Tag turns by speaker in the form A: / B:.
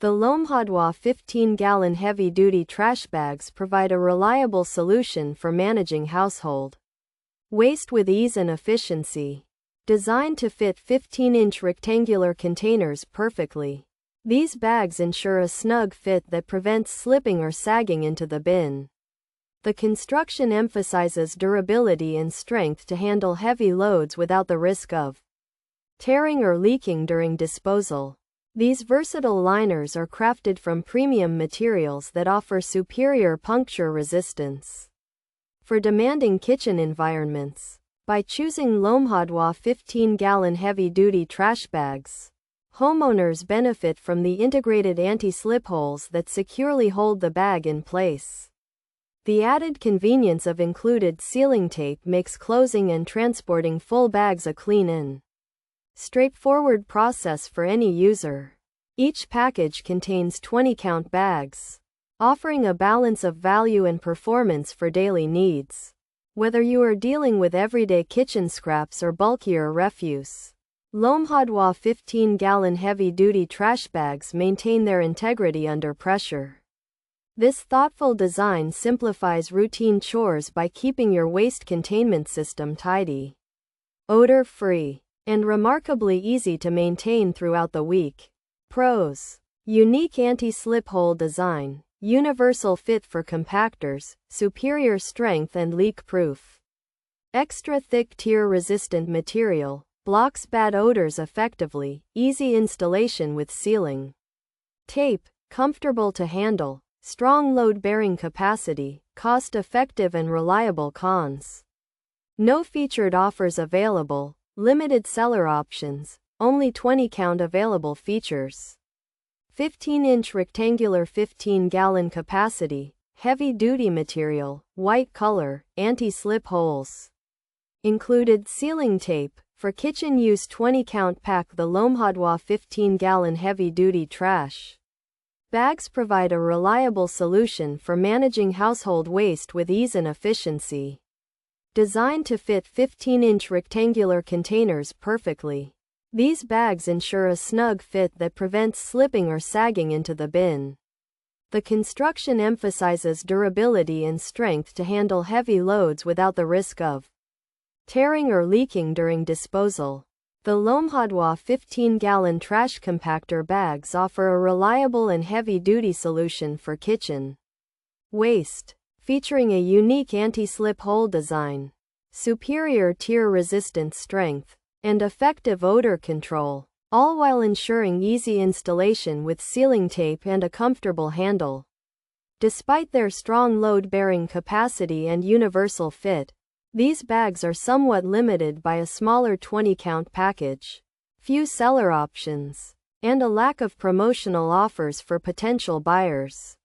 A: The LOMHODWA 15-gallon heavy-duty trash bags provide a reliable solution for managing household waste with ease and efficiency. Designed to fit 15-inch rectangular containers perfectly, these bags ensure a snug fit that prevents slipping or sagging into the bin. The construction emphasizes durability and strength to handle heavy loads without the risk of tearing or leaking during disposal. These versatile liners are crafted from premium materials that offer superior puncture resistance for demanding kitchen environments. By choosing LOMHODWA 15-gallon heavy-duty trash bags, homeowners benefit from the integrated anti-slip holes that securely hold the bag in place. The added convenience of included sealing tape makes closing and transporting full bags a clean and straightforward process for any user. Each package contains 20-count bags, offering a balance of value and performance for daily needs. Whether you are dealing with everyday kitchen scraps or bulkier refuse, LOMHODWA 15-gallon heavy-duty trash bags maintain their integrity under pressure. This thoughtful design simplifies routine chores by keeping your waste containment system tidy, odor-free, and remarkably easy to maintain throughout the week. Pros: unique anti-slip hole design, universal fit for compactors, superior strength and leak-proof. Extra thick tear-resistant material, blocks bad odors effectively, easy installation with sealing tape, comfortable to handle, strong load-bearing capacity, cost-effective and reliable. Cons: no featured offers available, limited seller options, only 20-count available. Features: 15-inch rectangular 15-gallon capacity, heavy-duty material, white color, anti-slip holes. Included sealing tape. For kitchen use 20-count pack. The LOMHODWA 15-gallon heavy-duty trash bags provide a reliable solution for managing household waste with ease and efficiency. Designed to fit 15-inch rectangular containers perfectly, these bags ensure a snug fit that prevents slipping or sagging into the bin. The construction emphasizes durability and strength to handle heavy loads without the risk of tearing or leaking during disposal. The LOMHODWA 15-gallon trash compactor bags offer a reliable and heavy-duty solution for kitchen waste. Featuring a unique anti-slip hole design, superior tear-resistant strength, and effective odor control, all while ensuring easy installation with sealing tape and a comfortable handle. Despite their strong load-bearing capacity and universal fit, these bags are somewhat limited by a smaller 20-count package, few seller options, and a lack of promotional offers for potential buyers.